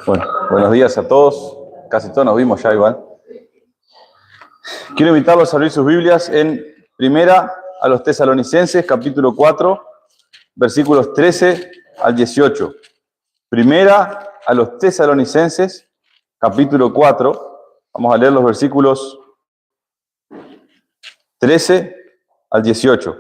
Bueno, buenos días a todos. Casi todos nos vimos ya igual. Quiero invitarlos a abrir sus Biblias en Primera a los Tesalonicenses, capítulo 4, versículos 13 al 18. Primera a los Tesalonicenses, capítulo 4. Vamos a leer los versículos 13 al 18.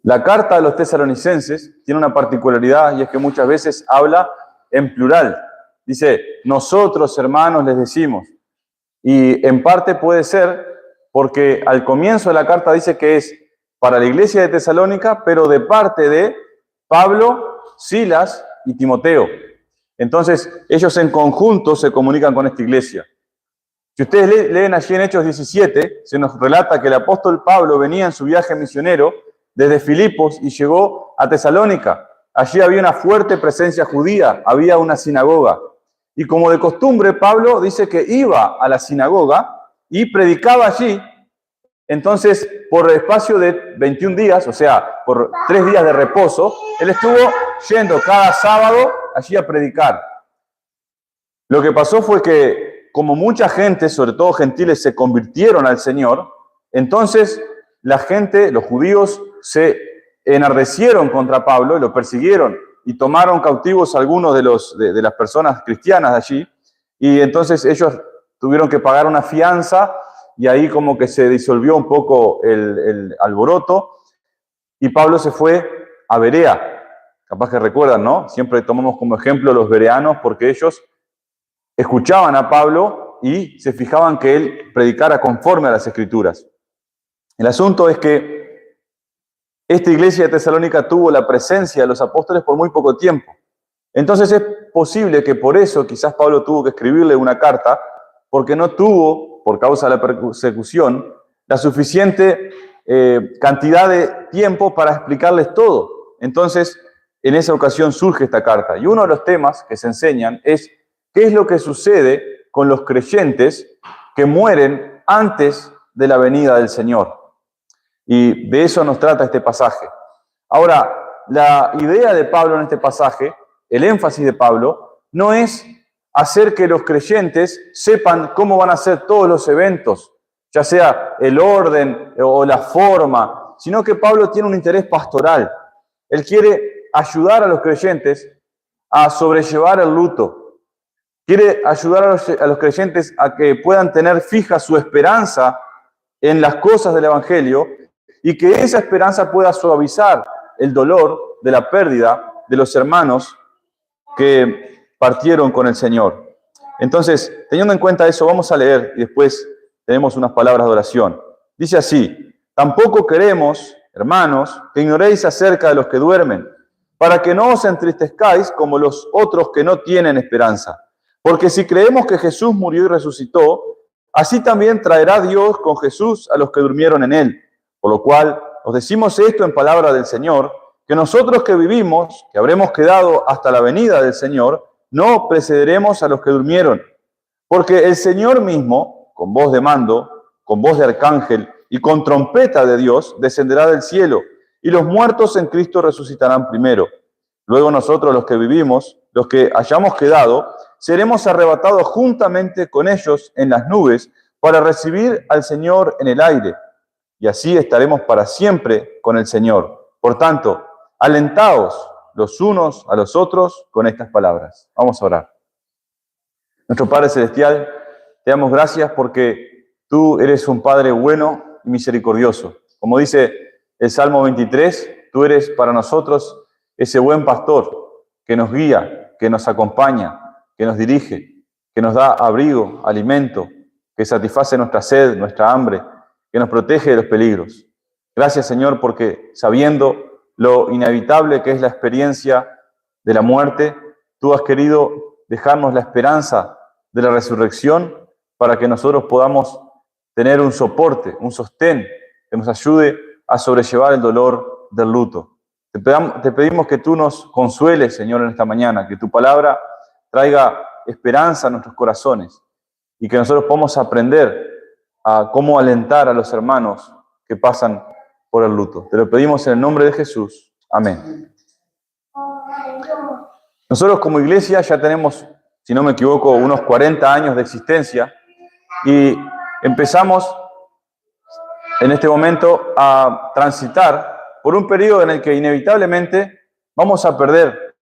La carta a los Tesalonicenses tiene una particularidad y es que muchas veces habla en plural. Dice, nosotros hermanos les decimos. Y en parte puede ser porque al comienzo de la carta dice que es para la iglesia de Tesalónica, pero de parte de Pablo, Silas y Timoteo. Entonces, ellos en conjunto se comunican con esta iglesia. Si ustedes leen allí en Hechos 17, se nos relata que el apóstol Pablo venía en su viaje misionero desde Filipos y llegó a Tesalónica. Allí había una fuerte presencia judía, había una sinagoga. Y como de costumbre, Pablo dice que iba a la sinagoga y predicaba allí. Entonces, por el espacio de 21 días, o sea, por 3 días de reposo, él estuvo yendo cada sábado allí a predicar. Lo que pasó fue que, como mucha gente, sobre todo gentiles, se convirtieron al Señor, entonces la gente, los judíos, se enardecieron contra Pablo y lo persiguieron y tomaron cautivos a algunos de las personas cristianas de allí, y entonces ellos tuvieron que pagar una fianza y ahí como que se disolvió un poco el alboroto y Pablo se fue a Berea. Capaz que recuerdan, ¿no? Siempre tomamos como ejemplo los bereanos porque ellos escuchaban a Pablo y se fijaban que él predicara conforme a las Escrituras. El asunto es que esta iglesia de Tesalónica tuvo la presencia de los apóstoles por muy poco tiempo. Entonces es posible que por eso quizás Pablo tuvo que escribirle una carta, porque no tuvo, por causa de la persecución, la suficiente cantidad de tiempo para explicarles todo. Entonces, en esa ocasión surge esta carta. Y uno de los temas que se enseñan es qué es lo que sucede con los creyentes que mueren antes de la venida del Señor. Y de eso nos trata este pasaje. Ahora, la idea de Pablo en este pasaje, el énfasis de Pablo, no es hacer que los creyentes sepan cómo van a ser todos los eventos, ya sea el orden o la forma, sino que Pablo tiene un interés pastoral. Él quiere ayudar a los creyentes a sobrellevar el luto. Quiere ayudar a los creyentes a que puedan tener fija su esperanza en las cosas del Evangelio y que esa esperanza pueda suavizar el dolor de la pérdida de los hermanos que partieron con el Señor. Entonces, teniendo en cuenta eso, vamos a leer y después tenemos unas palabras de oración. Dice así, tampoco queremos, hermanos, que ignoréis acerca de los que duermen, para que no os entristezcáis como los otros que no tienen esperanza. Porque si creemos que Jesús murió y resucitó, así también traerá Dios con Jesús a los que durmieron en él. Por lo cual, os decimos esto en palabra del Señor, que nosotros que vivimos, que habremos quedado hasta la venida del Señor, no precederemos a los que durmieron. Porque el Señor mismo, con voz de mando, con voz de arcángel y con trompeta de Dios, descenderá del cielo, y los muertos en Cristo resucitarán primero. Luego nosotros los que vivimos, los que hayamos quedado, seremos arrebatados juntamente con ellos en las nubes para recibir al Señor en el aire. Y así estaremos para siempre con el Señor. Por tanto, alentaos los unos a los otros con estas palabras. Vamos a orar. Nuestro Padre Celestial, te damos gracias porque tú eres un Padre bueno y misericordioso. Como dice el Salmo 23, tú eres para nosotros ese buen pastor que nos guía, que nos acompaña, que nos dirige, que nos da abrigo, alimento, que satisface nuestra sed, nuestra hambre, que nos protege de los peligros. Gracias, Señor, porque sabiendo lo inevitable que es la experiencia de la muerte, tú has querido dejarnos la esperanza de la resurrección para que nosotros podamos tener un soporte, un sostén que nos ayude a sobrellevar el dolor del luto. Te pedimos que tú nos consueles, Señor, en esta mañana, que tu palabra traiga esperanza a nuestros corazones y que nosotros podamos aprender a cómo alentar a los hermanos que pasan por el luto. Te lo pedimos en el nombre de Jesús. Amén. Nosotros como iglesia ya tenemos, si no me equivoco, unos 40 años de existencia y empezamos en este momento a transitar por un periodo en el que inevitablemente vamos a perder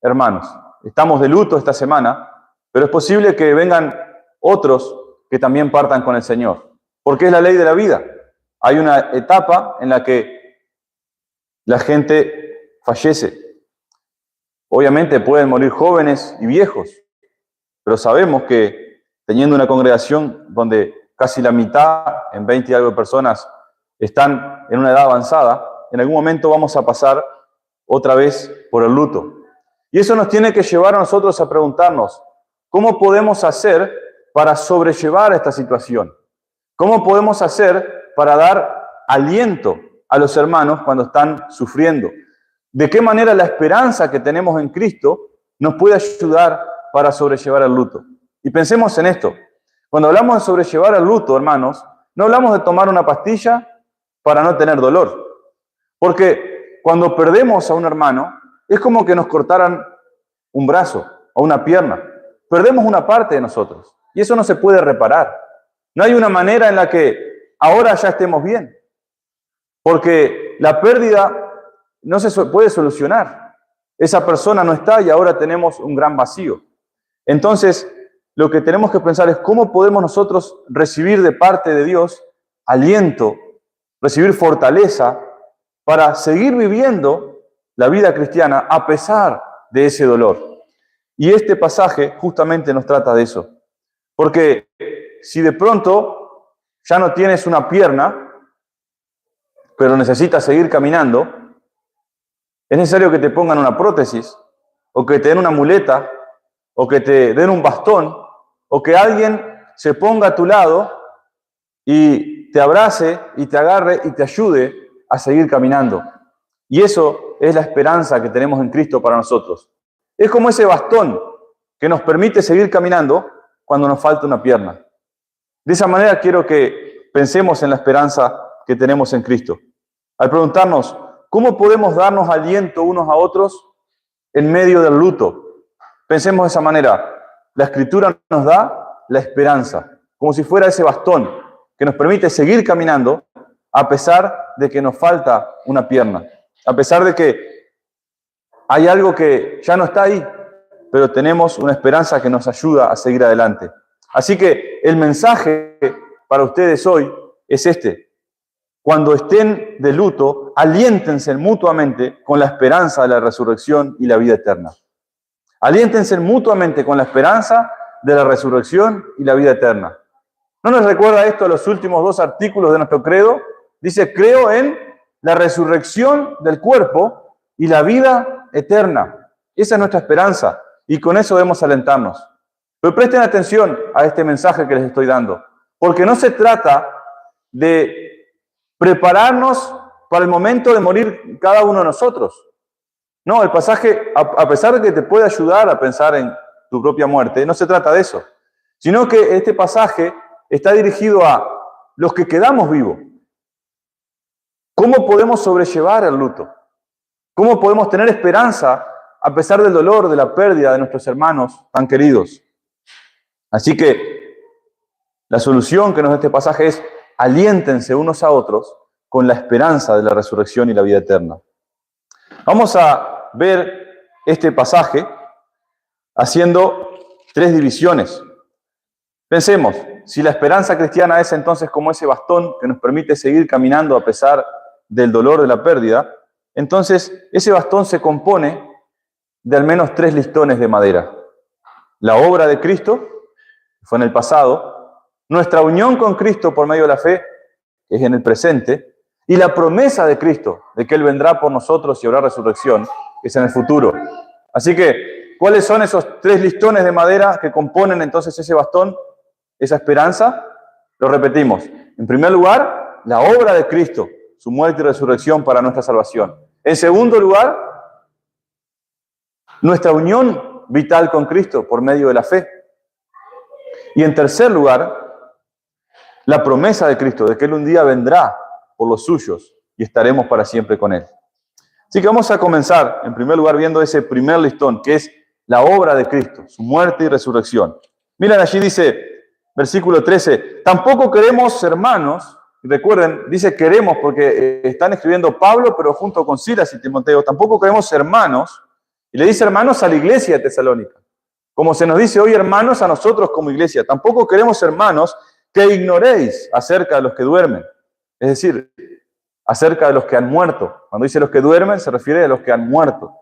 hermanos. Estamos de luto esta semana, pero es posible que vengan otros que también partan con el Señor, porque es la ley de la vida. Hay una etapa en la que la gente fallece. Obviamente pueden morir jóvenes y viejos, pero sabemos que teniendo una congregación donde casi la mitad, en 20 y algo de personas, están en una edad avanzada, en algún momento vamos a pasar otra vez por el luto. Y eso nos tiene que llevar a nosotros a preguntarnos, ¿cómo podemos hacer para sobrellevar esta situación? ¿Cómo podemos hacer para dar aliento a los hermanos cuando están sufriendo? ¿De qué manera la esperanza que tenemos en Cristo nos puede ayudar para sobrellevar el luto? Y pensemos en esto. Cuando hablamos de sobrellevar el luto, hermanos, no hablamos de tomar una pastilla para no tener dolor. Porque cuando perdemos a un hermano, es como que nos cortaran un brazo o una pierna. Perdemos una parte de nosotros. Y eso no se puede reparar. No hay una manera en la que ahora ya estemos bien. Porque la pérdida no se puede solucionar. Esa persona no está y ahora tenemos un gran vacío. Entonces, lo que tenemos que pensar es cómo podemos nosotros recibir de parte de Dios aliento, recibir fortaleza para seguir viviendo la vida cristiana a pesar de ese dolor. Y este pasaje justamente nos trata de eso. Porque si de pronto ya no tienes una pierna, pero necesitas seguir caminando, es necesario que te pongan una prótesis, o que te den una muleta, o que te den un bastón, o que alguien se ponga a tu lado y te abrace y te agarre y te ayude a seguir caminando. Y eso es la esperanza que tenemos en Cristo para nosotros. Es como ese bastón que nos permite seguir caminando cuando nos falta una pierna. De esa manera quiero que pensemos en la esperanza que tenemos en Cristo. Al preguntarnos, ¿cómo podemos darnos aliento unos a otros en medio del luto? Pensemos de esa manera. La Escritura nos da la esperanza, como si fuera ese bastón que nos permite seguir caminando a pesar de que nos falta una pierna, a pesar de que hay algo que ya no está ahí, pero tenemos una esperanza que nos ayuda a seguir adelante. Así que el mensaje para ustedes hoy es este. Cuando estén de luto, aliéntense mutuamente con la esperanza de la resurrección y la vida eterna. Aliéntense mutuamente con la esperanza de la resurrección y la vida eterna. ¿No nos recuerda esto a los últimos 2 artículos de nuestro credo? Dice, creo en la resurrección del cuerpo y la vida eterna. Esa es nuestra esperanza y con eso debemos alentarnos. Pero presten atención a este mensaje que les estoy dando, porque no se trata de prepararnos para el momento de morir cada uno de nosotros. No, el pasaje, a pesar de que te puede ayudar a pensar en tu propia muerte, no se trata de eso, sino que este pasaje está dirigido a los que quedamos vivos. ¿Cómo podemos sobrellevar el luto? ¿Cómo podemos tener esperanza a pesar del dolor, de la pérdida de nuestros hermanos tan queridos? Así que la solución que nos da este pasaje es aliéntense unos a otros con la esperanza de la resurrección y la vida eterna. Vamos a ver este pasaje haciendo 3 divisiones. Pensemos, si la esperanza cristiana es entonces como ese bastón que nos permite seguir caminando a pesar del dolor de la pérdida, entonces ese bastón se compone de al menos 3 listones de madera. La obra de Cristo, que fue en el pasado, nuestra unión con Cristo por medio de la fe, que es en el presente, y la promesa de Cristo, de que Él vendrá por nosotros y habrá resurrección, que es en el futuro. Así que, ¿cuáles son esos 3 listones de madera que componen entonces ese bastón, esa esperanza? Lo repetimos. En primer lugar, la obra de Cristo, su muerte y resurrección para nuestra salvación. En segundo lugar, nuestra unión vital con Cristo por medio de la fe. Y en tercer lugar, la promesa de Cristo de que Él un día vendrá por los suyos y estaremos para siempre con Él. Así que vamos a comenzar, en primer lugar, viendo ese primer listón, que es la obra de Cristo, su muerte y resurrección. Miren, allí dice, versículo 13, tampoco queremos, hermanos, recuerden, dice queremos porque están escribiendo Pablo, pero junto con Silas y Timoteo, tampoco queremos hermanos, y le dice hermanos a la iglesia de Tesalónica, como se nos dice hoy hermanos a nosotros como iglesia, tampoco queremos hermanos que ignoréis acerca de los que duermen, es decir, acerca de los que han muerto. Cuando dice los que duermen, se refiere a los que han muerto.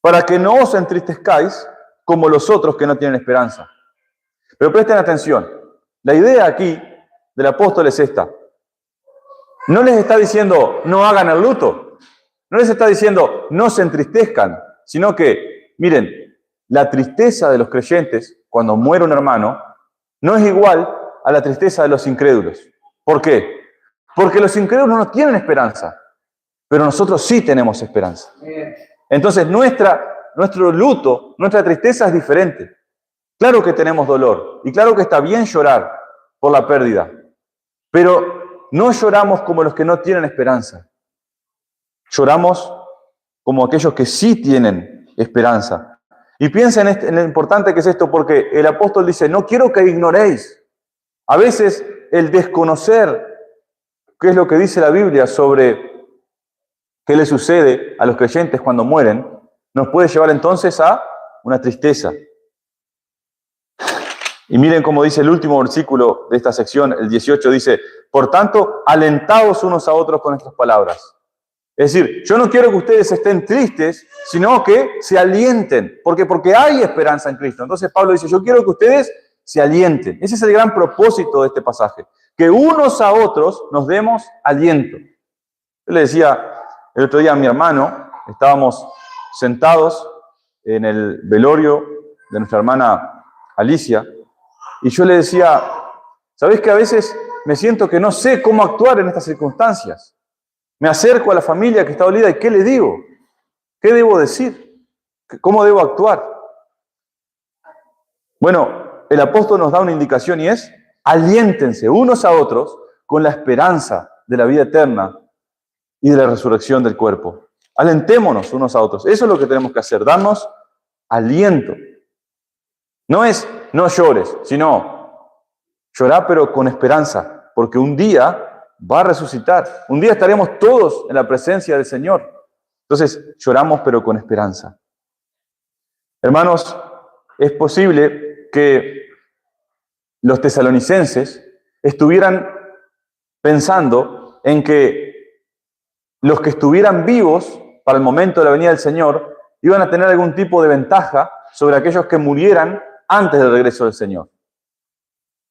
Para que no os entristezcáis como los otros que no tienen esperanza. Pero presten atención, la idea aquí del apóstol es esta. No les está diciendo no hagan el luto, no les está diciendo no se entristezcan, sino que, miren, la tristeza de los creyentes cuando muere un hermano no es igual a la tristeza de los incrédulos. ¿Por qué? Porque los incrédulos no tienen esperanza, pero nosotros sí tenemos esperanza. Entonces nuestro luto, nuestra tristeza es diferente. Claro que tenemos dolor y claro que está bien llorar por la pérdida, pero no lloramos como los que no tienen esperanza. Lloramos como aquellos que sí tienen esperanza. Y piensen en lo importante que es esto, porque el apóstol dice, no quiero que ignoréis. A veces el desconocer qué es lo que dice la Biblia sobre qué le sucede a los creyentes cuando mueren, nos puede llevar entonces a una tristeza. Y miren cómo dice el último versículo de esta sección, el 18, dice, por tanto, alentaos unos a otros con estas palabras. Es decir, yo no quiero que ustedes estén tristes, sino que se alienten, porque hay esperanza en Cristo. Entonces Pablo dice, yo quiero que ustedes se alienten. Ese es el gran propósito de este pasaje, que unos a otros nos demos aliento. Yo le decía el otro día a mi hermano, estábamos sentados en el velorio de nuestra hermana Alicia, y yo le decía, ¿sabés que a veces me siento que no sé cómo actuar en estas circunstancias? Me acerco a la familia que está dolida y ¿qué le digo? ¿Qué debo decir? ¿Cómo debo actuar? Bueno, el apóstol nos da una indicación y es, aliéntense unos a otros con la esperanza de la vida eterna y de la resurrección del cuerpo. Alentémonos unos a otros. Eso es lo que tenemos que hacer, darnos aliento. No es no llores, sino llorar pero con esperanza, porque un día va a resucitar. Un día estaremos todos en la presencia del Señor. Entonces lloramos pero con esperanza. Hermanos, es posible que los tesalonicenses estuvieran pensando en que los que estuvieran vivos para el momento de la venida del Señor iban a tener algún tipo de ventaja sobre aquellos que murieran antes del regreso del Señor.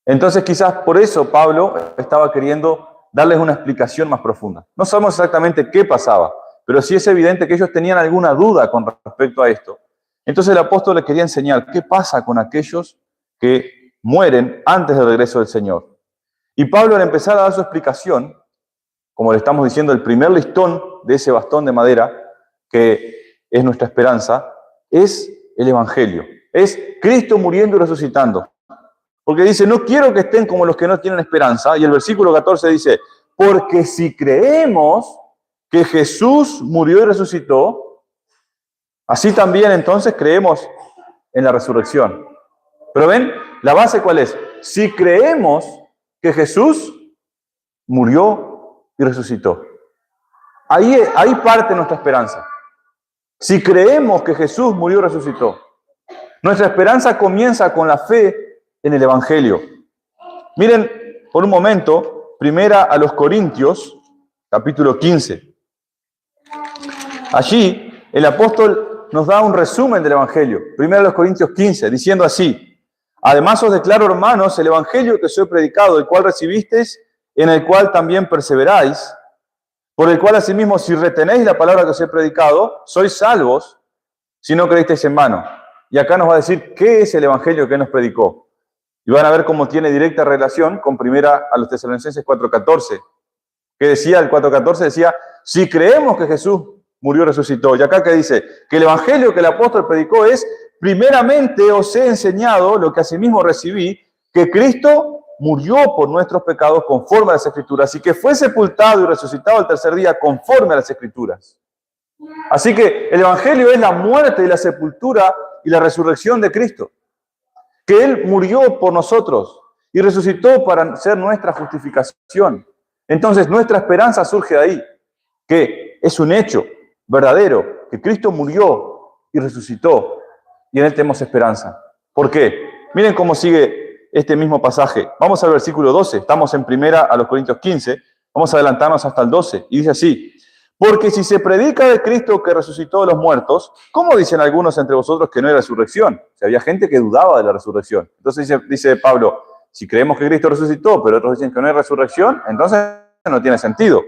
Entonces quizás por eso Pablo estaba queriendo darles una explicación más profunda. No sabemos exactamente qué pasaba, pero sí es evidente que ellos tenían alguna duda con respecto a esto. Entonces el apóstol les quería enseñar qué pasa con aquellos que mueren antes del regreso del Señor. Y Pablo, al empezar a dar su explicación, como le estamos diciendo, el primer listón de ese bastón de madera, que es nuestra esperanza, es el Evangelio. Es Cristo muriendo y resucitando. Porque dice, no quiero que estén como los que no tienen esperanza. Y el versículo 14 dice, porque si creemos que Jesús murió y resucitó, así también entonces creemos en la resurrección. Pero ven, la base ¿cuál es? Si creemos que Jesús murió y resucitó. Ahí parte nuestra esperanza. Si creemos que Jesús murió y resucitó. Nuestra esperanza comienza con la fe en el Evangelio. Miren, por un momento, primera a los Corintios, capítulo 15. Allí, el apóstol nos da un resumen del Evangelio. Primera a los Corintios 15, diciendo así, además os declaro, hermanos, el Evangelio que os he predicado, el cual recibisteis, en el cual también perseveráis, por el cual asimismo, si retenéis la palabra que os he predicado, sois salvos, si no creísteis en vano. Y acá nos va a decir qué es el Evangelio que nos predicó. Y van a ver cómo tiene directa relación con primera a los Tesalonicenses 4:14. Que decía, el 4:14 decía, si creemos que Jesús murió y resucitó. Y acá que dice, que el Evangelio que el apóstol predicó es, primeramente os he enseñado lo que asimismo recibí, que Cristo murió por nuestros pecados conforme a las Escrituras y que fue sepultado y resucitado al tercer día conforme a las Escrituras. Así que el Evangelio es la muerte y la sepultura y la resurrección de Cristo. Que Él murió por nosotros y resucitó para ser nuestra justificación. Entonces nuestra esperanza surge de ahí, que es un hecho verdadero, que Cristo murió y resucitó y en Él tenemos esperanza. ¿Por qué? Miren cómo sigue este mismo pasaje. Vamos al versículo 12, estamos en 1 Corintios 15, vamos a adelantarnos hasta el 12 y dice así: porque si se predica de Cristo que resucitó de los muertos, ¿cómo dicen algunos entre vosotros que no hay resurrección? O sea, había gente que dudaba de la resurrección. Entonces dice Pablo, si creemos que Cristo resucitó, pero otros dicen que no hay resurrección, entonces no tiene sentido.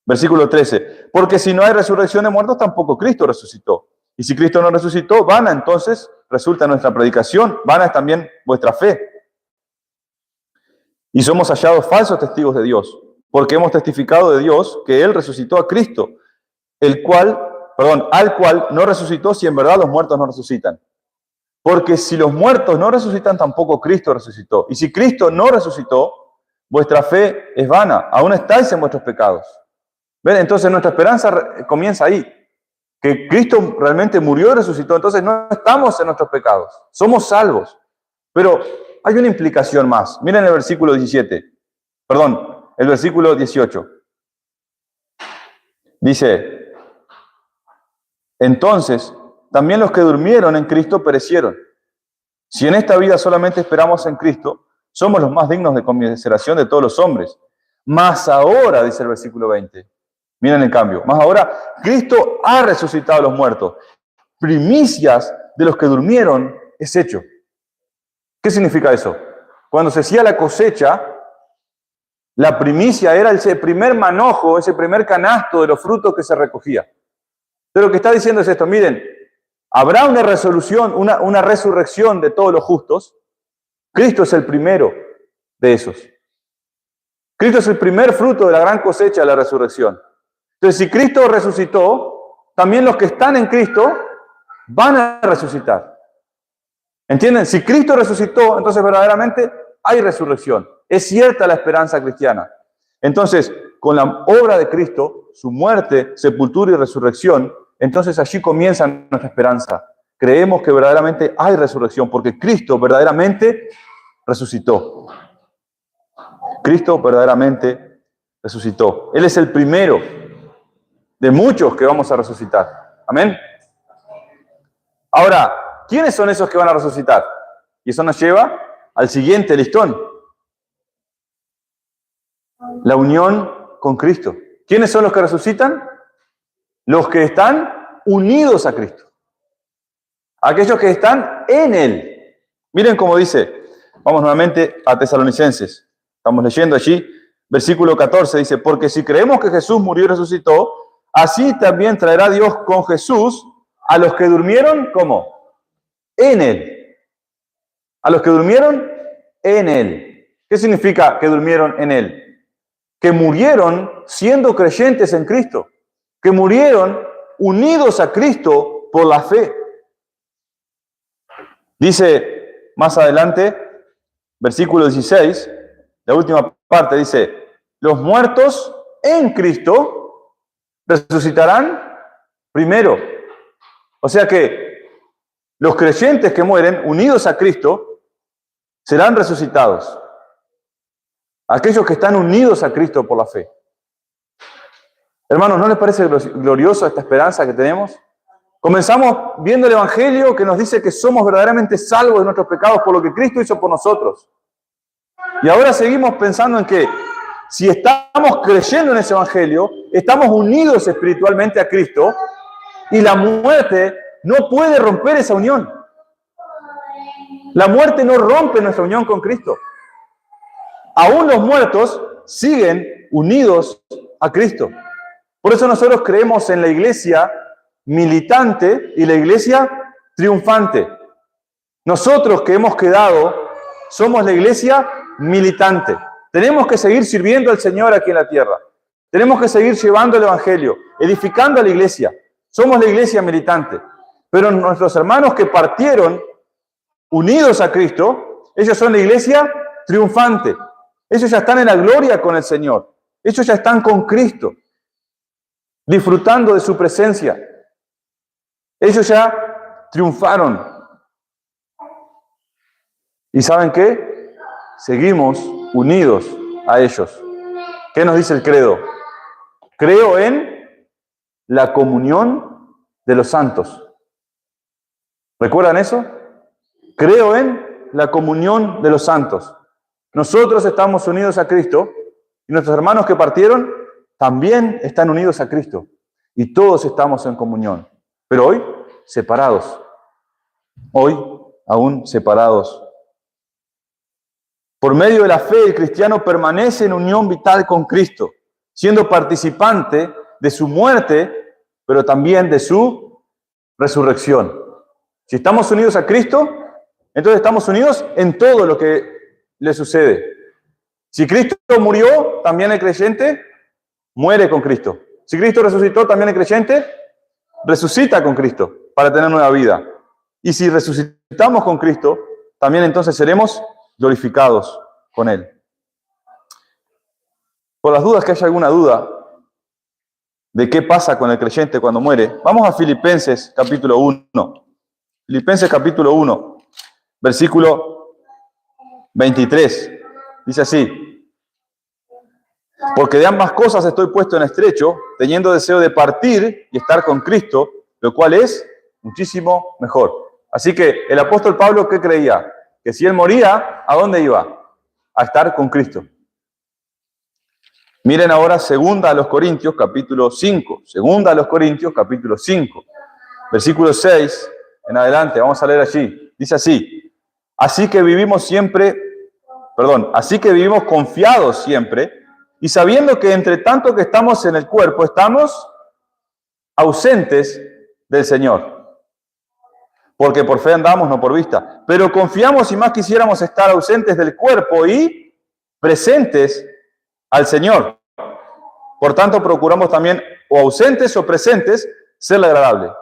Versículo 13, porque si no hay resurrección de muertos, tampoco Cristo resucitó. Y si Cristo no resucitó, vana entonces resulta nuestra predicación, vana es también vuestra fe. Y somos hallados falsos testigos de Dios, porque hemos testificado de Dios que Él resucitó a Cristo, al cual no resucitó si en verdad los muertos no resucitan. Porque si los muertos no resucitan, tampoco Cristo resucitó. Y si Cristo no resucitó, vuestra fe es vana, aún estáis en vuestros pecados. ¿Ven? Entonces nuestra esperanza comienza ahí, que Cristo realmente murió y resucitó, entonces no estamos en nuestros pecados, somos salvos. Pero hay una implicación más. Miren el versículo 18. Dice, entonces, también los que durmieron en Cristo perecieron. Si en esta vida solamente esperamos en Cristo, somos los más dignos de conmiseración de todos los hombres. Mas ahora, dice el versículo 20, miren el cambio, mas ahora Cristo ha resucitado a los muertos. Primicias de los que durmieron es hecho. ¿Qué significa eso? Cuando se hacía la cosecha, la primicia era ese primer manojo, ese primer canasto de los frutos que se recogía. Entonces lo que está diciendo es esto, miren, habrá una resurrección de todos los justos. Cristo es el primero de esos. Cristo es el primer fruto de la gran cosecha de la resurrección. Entonces, si Cristo resucitó, también los que están en Cristo van a resucitar. ¿Entienden? Si Cristo resucitó, entonces verdaderamente hay resurrección. Es cierta la esperanza cristiana. Entonces, con la obra de Cristo, su muerte, sepultura y resurrección, entonces allí comienza nuestra esperanza. Creemos que verdaderamente hay resurrección, porque Cristo verdaderamente resucitó. Cristo verdaderamente resucitó. Él es el primero de muchos que vamos a resucitar. Amén. Ahora, ¿quiénes son esos que van a resucitar? Y eso nos lleva al siguiente listón. La unión con Cristo. ¿Quiénes son los que resucitan? Los que están unidos a Cristo. Aquellos que están en Él. Miren cómo dice. Vamos nuevamente a Tesalonicenses. Estamos leyendo allí. Versículo 14 dice, porque si creemos que Jesús murió y resucitó, así también traerá Dios con Jesús a los que durmieron, ¿cómo? En Él. A los que durmieron en Él. ¿Qué significa que durmieron en Él? Que murieron siendo creyentes en Cristo. Que murieron unidos a Cristo por la fe. Dice más adelante, versículo 16, la última parte dice, los muertos en Cristo resucitarán primero. O sea que los creyentes que mueren unidos a Cristo serán resucitados. Aquellos que están unidos a Cristo por la fe. Hermanos, ¿no les parece gloriosa esta esperanza que tenemos? Comenzamos viendo el Evangelio que nos dice que somos verdaderamente salvos de nuestros pecados por lo que Cristo hizo por nosotros. Y ahora seguimos pensando en que si estamos creyendo en ese Evangelio, estamos unidos espiritualmente a Cristo y la muerte no puede romper esa unión. La muerte no rompe nuestra unión con Cristo. Aún los muertos siguen unidos a Cristo. Por eso nosotros creemos en la iglesia militante y la iglesia triunfante. Nosotros que hemos quedado somos la iglesia militante. Tenemos que seguir sirviendo al Señor aquí en la tierra. Tenemos que seguir llevando el Evangelio, edificando a la iglesia. Somos la iglesia militante. Pero nuestros hermanos que partieron unidos a Cristo, ellos son la iglesia triunfante. Ellos ya están en la gloria con el Señor. Ellos ya están con Cristo, disfrutando de su presencia. Ellos ya triunfaron. ¿Y saben qué? Seguimos unidos a ellos. ¿Qué nos dice el credo? Creo en la comunión de los santos. ¿Recuerdan eso? Creo en la comunión de los santos. Nosotros estamos unidos a Cristo y nuestros hermanos que partieron también están unidos a Cristo. Y todos estamos en comunión. Pero hoy, separados. Hoy, aún separados. Por medio de la fe, el cristiano permanece en unión vital con Cristo, siendo participante de su muerte, pero también de su resurrección. Si estamos unidos a Cristo, entonces estamos unidos en todo lo que le sucede. Si Cristo murió, también el creyente muere con Cristo. Si Cristo resucitó, también el creyente resucita con Cristo para tener nueva vida. Y si resucitamos con Cristo, también entonces seremos glorificados con Él. Por las dudas que haya alguna duda de qué pasa con el creyente cuando muere, vamos a Filipenses capítulo 1. Filipenses capítulo 1, versículo 23. Dice así: porque de ambas cosas estoy puesto en estrecho, teniendo deseo de partir y estar con Cristo, lo cual es muchísimo mejor. Así que el apóstol Pablo, ¿qué creía? Que si él moría, ¿a dónde iba? A estar con Cristo. Miren ahora 2 Corintios capítulo 5. 2 Corintios capítulo 5. Versículo 6 en adelante, vamos a leer allí. Dice así: así que vivimos confiados siempre, y sabiendo que entre tanto que estamos en el cuerpo, estamos ausentes del Señor. Porque por fe andamos, no por vista. Pero confiamos y más quisiéramos estar ausentes del cuerpo y presentes al Señor. Por tanto, procuramos también, o ausentes o presentes, serle agradable.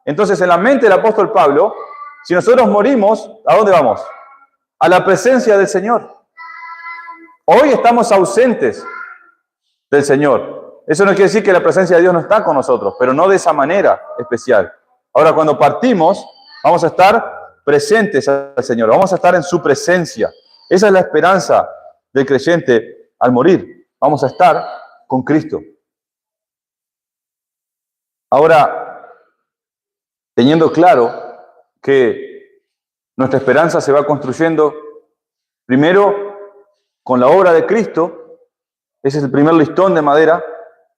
Entonces, en la mente del apóstol Pablo, si nosotros morimos, ¿a dónde vamos? A la presencia del Señor. Hoy estamos ausentes del Señor. Eso no quiere decir que la presencia de Dios no está con nosotros, pero no de esa manera especial. Ahora, cuando partimos, vamos a estar presentes al Señor, vamos a estar en su presencia. Esa es la esperanza del creyente al morir. Vamos a estar con Cristo. Ahora, teniendo claro que nuestra esperanza se va construyendo primero con la obra de Cristo, ese es el primer listón de madera,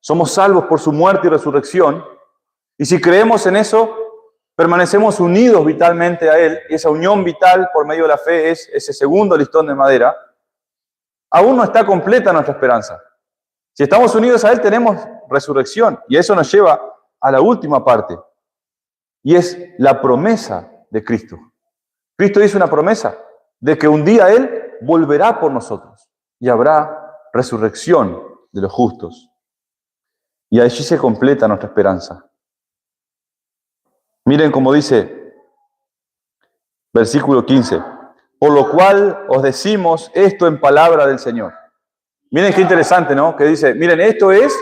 somos salvos por su muerte y resurrección, y si creemos en eso, permanecemos unidos vitalmente a Él, y esa unión vital por medio de la fe es ese segundo listón de madera. Aún no está completa nuestra esperanza. Si estamos unidos a Él, tenemos resurrección, y eso nos lleva a la última parte, y es la promesa de Cristo. Cristo hizo una promesa de que un día Él volverá por nosotros, y habrá resurrección de los justos. Y allí se completa nuestra esperanza. Miren cómo dice versículo 15. Por lo cual os decimos esto en palabra del Señor. Miren qué interesante, ¿no? Que dice, miren, esto es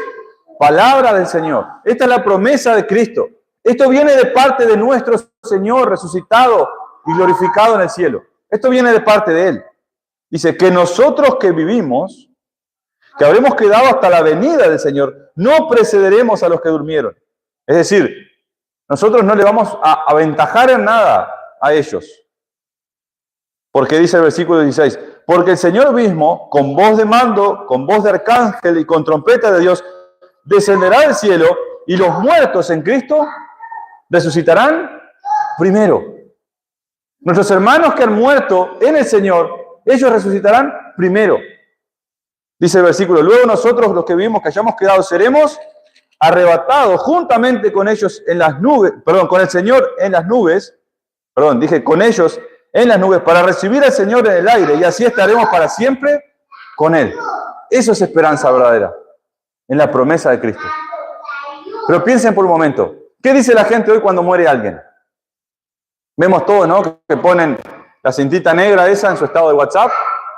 palabra del Señor. Esta es la promesa de Cristo. Esto viene de parte de nuestro Señor resucitado y glorificado en el cielo. Esto viene de parte de Él. Dice que nosotros que vivimos, que habremos quedado hasta la venida del Señor, no precederemos a los que durmieron. Es decir, nosotros no le vamos a aventajar en nada a ellos. Porque dice el versículo 16, porque el Señor mismo, con voz de mando, con voz de arcángel y con trompeta de Dios, descenderá del cielo y los muertos en Cristo resucitarán primero. Nuestros hermanos que han muerto en el Señor, ellos resucitarán primero. Dice el versículo, luego nosotros los que vivimos, que hayamos quedado, seremos arrebatados juntamente con ellos en las nubes, con el Señor en las nubes, con ellos en las nubes para recibir al Señor en el aire y así estaremos para siempre con Él. Eso es esperanza verdadera, en la promesa de Cristo. Pero piensen por un momento, ¿qué dice la gente hoy cuando muere alguien? Vemos todos, ¿no? Que ponen la cintita negra esa en su estado de WhatsApp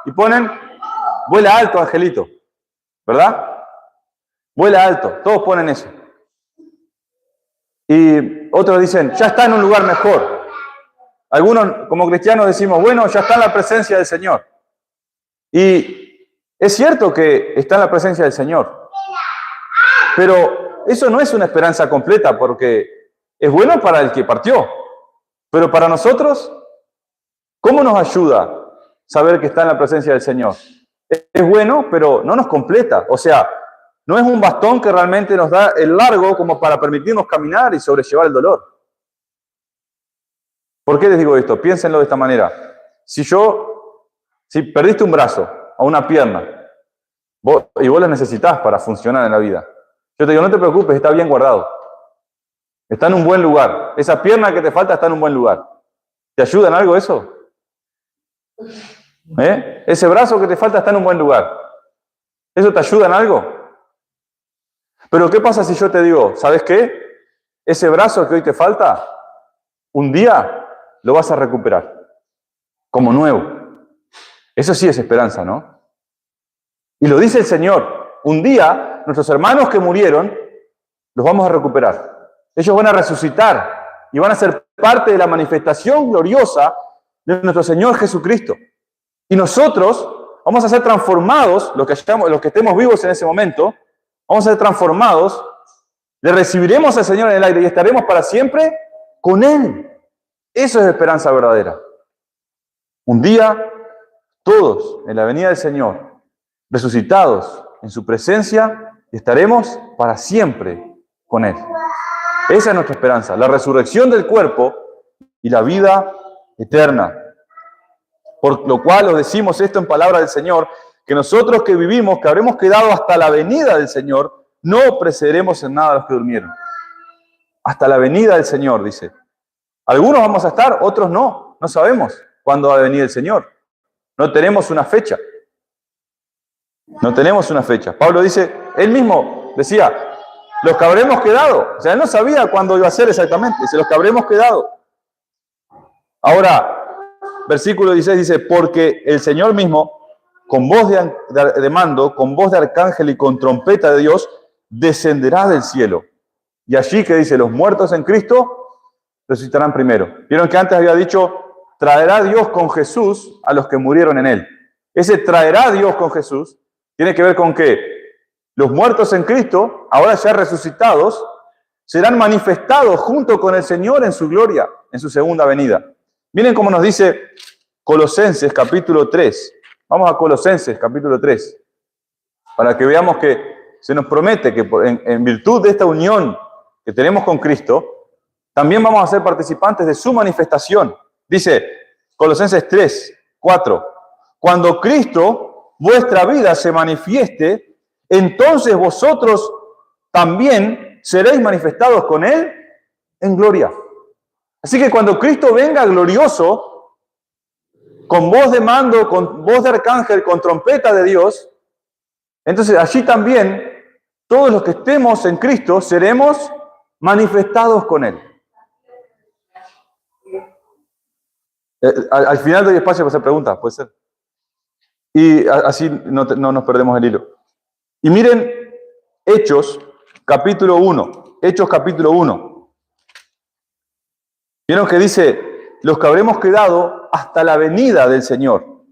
y ponen, vuela alto, angelito, ¿verdad? Vuela alto, todos ponen eso. Y otros dicen, ya está en un lugar mejor. Algunos, como cristianos, decimos, bueno, ya está en la presencia del Señor. Y es cierto que está en la presencia del Señor, pero eso no es una esperanza completa, porque es bueno para el que partió, pero para nosotros, ¿cómo nos ayuda saber que está en la presencia del Señor? Es bueno, pero no nos completa. O sea, no es un bastón que realmente nos da el largo como para permitirnos caminar y sobrellevar el dolor. ¿Por qué les digo esto? Piénsenlo de esta manera. Si perdiste un brazo o una pierna, y vos las necesitas para funcionar en la vida, yo te digo, no te preocupes, está bien guardado. Está en un buen lugar. Esa pierna que te falta está en un buen lugar. ¿Te ayuda en algo eso? Ese brazo que te falta está en un buen lugar. ¿Eso te ayuda en algo? Pero ¿qué pasa si yo te digo, ¿sabes qué? Ese brazo que hoy te falta, un día lo vas a recuperar como nuevo. Eso sí es esperanza, ¿no? Y lo dice el Señor. Un día, nuestros hermanos que murieron, los vamos a recuperar. Ellos van a resucitar y van a ser parte de la manifestación gloriosa de nuestro Señor Jesucristo. Y nosotros vamos a ser transformados, los que estemos vivos en ese momento, vamos a ser transformados, le recibiremos al Señor en el aire y estaremos para siempre con Él. Eso es esperanza verdadera. Un día, todos en la venida del Señor, resucitados en su presencia, estaremos para siempre con Él. Esa es nuestra esperanza, la resurrección del cuerpo y la vida eterna. Por lo cual os decimos esto en palabra del Señor, que nosotros que vivimos, que habremos quedado hasta la venida del Señor, no precederemos en nada a los que durmieron. Hasta la venida del Señor, dice. Algunos vamos a estar, otros no. No sabemos cuándo va a venir el Señor. No tenemos una fecha. No tenemos una fecha. Pablo dice, él mismo decía, los que habremos quedado. O sea, él no sabía cuándo iba a ser exactamente. Dice, los que habremos quedado. Ahora, versículo 16 dice, porque el Señor mismo, con voz de mando, con voz de arcángel y con trompeta de Dios, descenderá del cielo. Y allí que dice, los muertos en Cristo resucitarán primero. Vieron que antes había dicho, traerá Dios con Jesús a los que murieron en Él. Ese traerá Dios con Jesús tiene que ver con que los muertos en Cristo, ahora ya resucitados, serán manifestados junto con el Señor en su gloria, en su segunda venida. Miren cómo nos dice Colosenses capítulo 3. Vamos a Colosenses capítulo 3, para que veamos que se nos promete que en virtud de esta unión que tenemos con Cristo, también vamos a ser participantes de su manifestación. Dice Colosenses 3, 4. Cuando Cristo, vuestra vida, se manifieste, entonces vosotros también seréis manifestados con Él en gloria. Así que cuando Cristo venga glorioso, con voz de mando, con voz de arcángel, con trompeta de Dios, entonces allí también todos los que estemos en Cristo seremos manifestados con Él. Al final doy espacio para hacer preguntas, puede ser. Y así no nos perdemos el hilo. Y miren Hechos capítulo 1. Hechos capítulo 1. Vieron que dice, los que habremos quedado hasta la venida del Señor.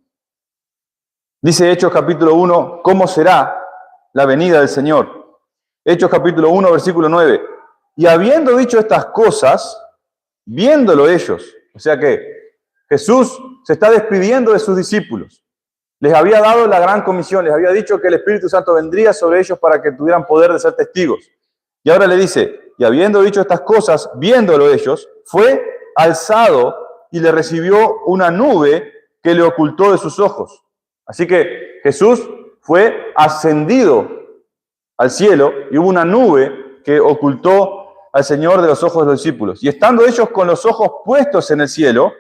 Dice Hechos capítulo 1, ¿cómo será la venida del Señor? Hechos capítulo 1, versículo 9. Y habiendo dicho estas cosas, viéndolo ellos, o sea que Jesús se está despidiendo de sus discípulos. Les había dado la gran comisión, les había dicho que el Espíritu Santo vendría sobre ellos para que tuvieran poder de ser testigos. Y ahora le dice, y habiendo dicho estas cosas, viéndolo ellos, fue alzado y le recibió una nube que le ocultó de sus ojos. Así que Jesús fue ascendido al cielo y hubo una nube que ocultó al Señor de los ojos de los discípulos. Y estando ellos con los ojos puestos en el cielo,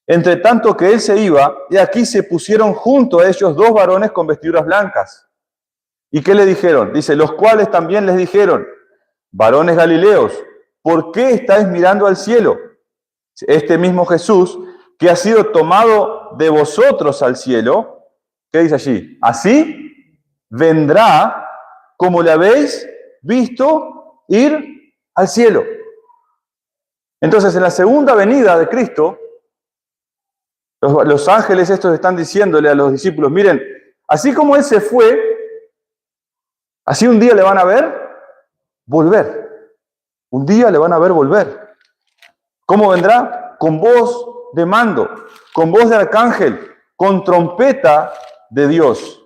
entre tanto que él se iba, y aquí se pusieron junto a ellos dos varones con vestiduras blancas. ¿Y qué le dijeron? Dice, los cuales también les dijeron, varones galileos, ¿por qué estáis mirando al cielo? Este mismo Jesús, que ha sido tomado de vosotros al cielo, ¿qué dice allí? Así vendrá como le habéis visto ir al cielo. Entonces, en la segunda venida de Cristo, los ángeles estos están diciéndole a los discípulos, miren, así como Él se fue, así un día le van a ver volver. Un día le van a ver volver. ¿Cómo vendrá? Con voz de mando, con voz de arcángel, con trompeta de Dios.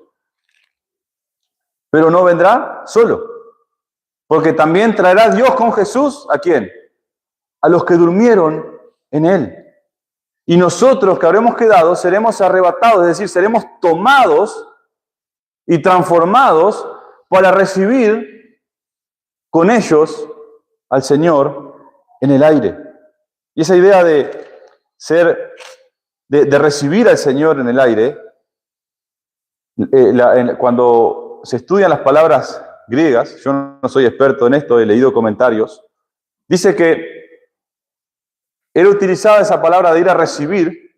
Pero no vendrá solo, porque también traerá Dios con Jesús, ¿a quién? A los que durmieron en Él. Y nosotros que habremos quedado seremos arrebatados, es decir, seremos tomados y transformados para recibir con ellos al Señor en el aire. Y esa idea de recibir al Señor en el aire, cuando se estudian las palabras griegas, yo no soy experto en esto, he leído comentarios, dice que era utilizada esa palabra de ir a recibir,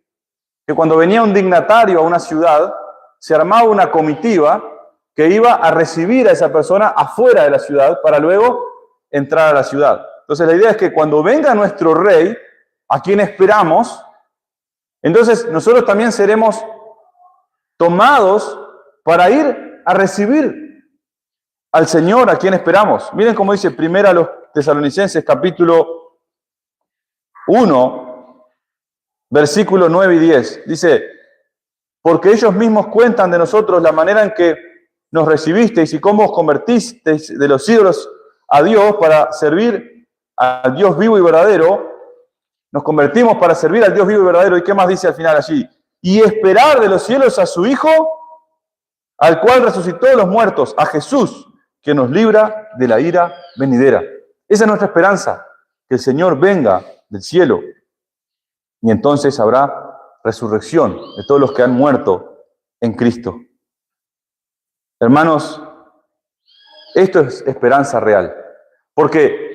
que cuando venía un dignatario a una ciudad, se armaba una comitiva que iba a recibir a esa persona afuera de la ciudad para luego entrar a la ciudad. Entonces la idea es que cuando venga nuestro rey, a quien esperamos, entonces nosotros también seremos tomados para ir a recibir al Señor a quien esperamos. Miren cómo dice primero a los Tesalonicenses, capítulo 1, versículos 9 y 10. Dice, porque ellos mismos cuentan de nosotros la manera en que nos recibisteis y cómo os convertisteis de los ídolos a Dios para servir al Dios vivo y verdadero. Nos convertimos para servir al Dios vivo y verdadero. ¿Y qué más dice al final allí? Y esperar de los cielos a su Hijo, al cual resucitó de los muertos, a Jesús, que nos libra de la ira venidera. Esa es nuestra esperanza, que el Señor venga del cielo. Y entonces habrá resurrección de todos los que han muerto en Cristo. Hermanos, esto es esperanza real. Porque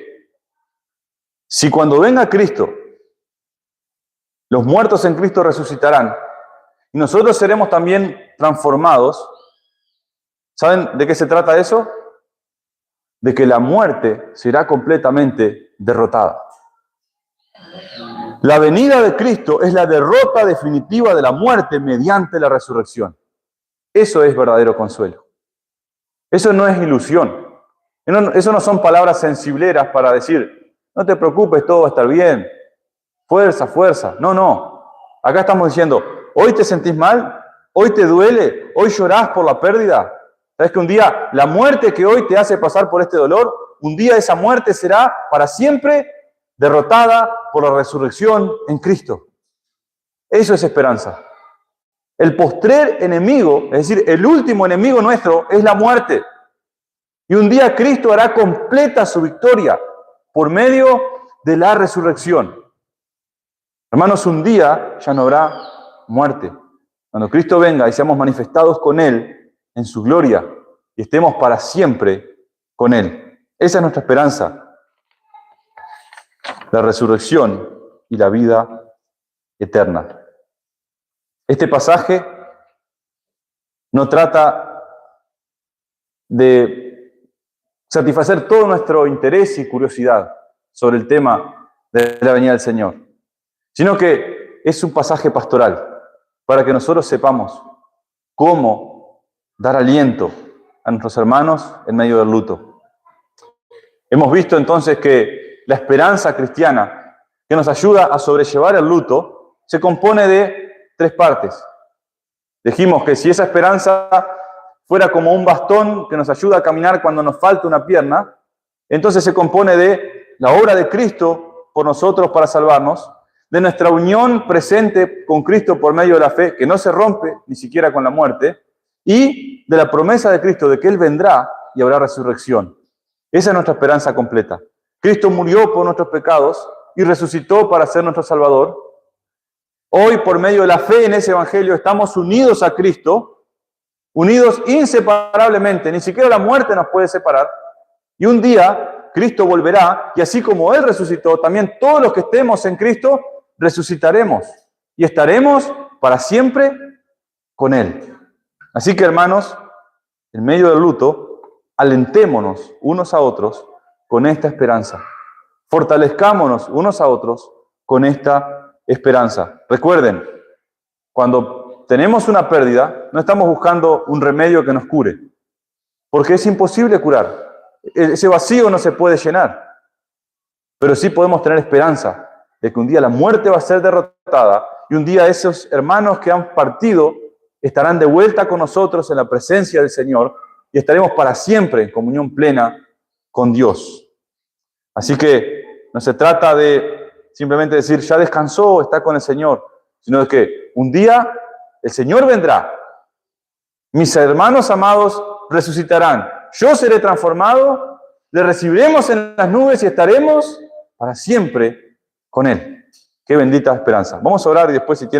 si cuando venga Cristo, los muertos en Cristo resucitarán, y nosotros seremos también transformados, ¿saben de qué se trata eso? De que la muerte será completamente derrotada. La venida de Cristo es la derrota definitiva de la muerte mediante la resurrección. Eso es verdadero consuelo. Eso no es ilusión. Eso no son palabras sensibleras para decir, no te preocupes, todo va a estar bien. Fuerza, fuerza. No. Acá estamos diciendo, hoy te sentís mal, hoy te duele, hoy llorás por la pérdida. ¿Sabes que un día la muerte que hoy te hace pasar por este dolor, un día esa muerte será para siempre derrotada por la resurrección en Cristo? Eso es esperanza. El postrer enemigo, es decir, el último enemigo nuestro es la muerte. Y un día Cristo hará completa su victoria por medio de la resurrección. Hermanos, un día ya no habrá muerte. Cuando Cristo venga y seamos manifestados con Él en su gloria y estemos para siempre con Él. Esa es nuestra esperanza. La resurrección y la vida eterna. Este pasaje no trata de satisfacer todo nuestro interés y curiosidad sobre el tema de la venida del Señor, sino que es un pasaje pastoral para que nosotros sepamos cómo dar aliento a nuestros hermanos en medio del luto. Hemos visto entonces que la esperanza cristiana que nos ayuda a sobrellevar el luto se compone de tres partes. Dijimos que si esa esperanza fuera como un bastón que nos ayuda a caminar cuando nos falta una pierna, entonces se compone de la obra de Cristo por nosotros para salvarnos, de nuestra unión presente con Cristo por medio de la fe, que no se rompe ni siquiera con la muerte, y de la promesa de Cristo de que Él vendrá y habrá resurrección. Esa es nuestra esperanza completa. Cristo murió por nuestros pecados y resucitó para ser nuestro Salvador. Hoy, por medio de la fe en ese Evangelio, estamos unidos a Cristo, unidos inseparablemente, ni siquiera la muerte nos puede separar. Y un día Cristo volverá, y así como Él resucitó, también todos los que estemos en Cristo resucitaremos y estaremos para siempre con Él. Así que, hermanos, en medio del luto, alentémonos unos a otros con esta esperanza. Fortalezcámonos unos a otros con esta esperanza. Recuerden, cuando tenemos una pérdida, no estamos buscando un remedio que nos cure, porque es imposible curar. Ese vacío no se puede llenar. Pero sí podemos tener esperanza de que un día la muerte va a ser derrotada y un día esos hermanos que han partido estarán de vuelta con nosotros en la presencia del Señor y estaremos para siempre en comunión plena con Dios. Así que no se trata de simplemente decir, ya descansó, está con el Señor, sino de que un día el Señor vendrá. Mis hermanos amados resucitarán. Yo seré transformado, le recibiremos en las nubes y estaremos para siempre con Él. Qué bendita esperanza. Vamos a orar y después, si tienen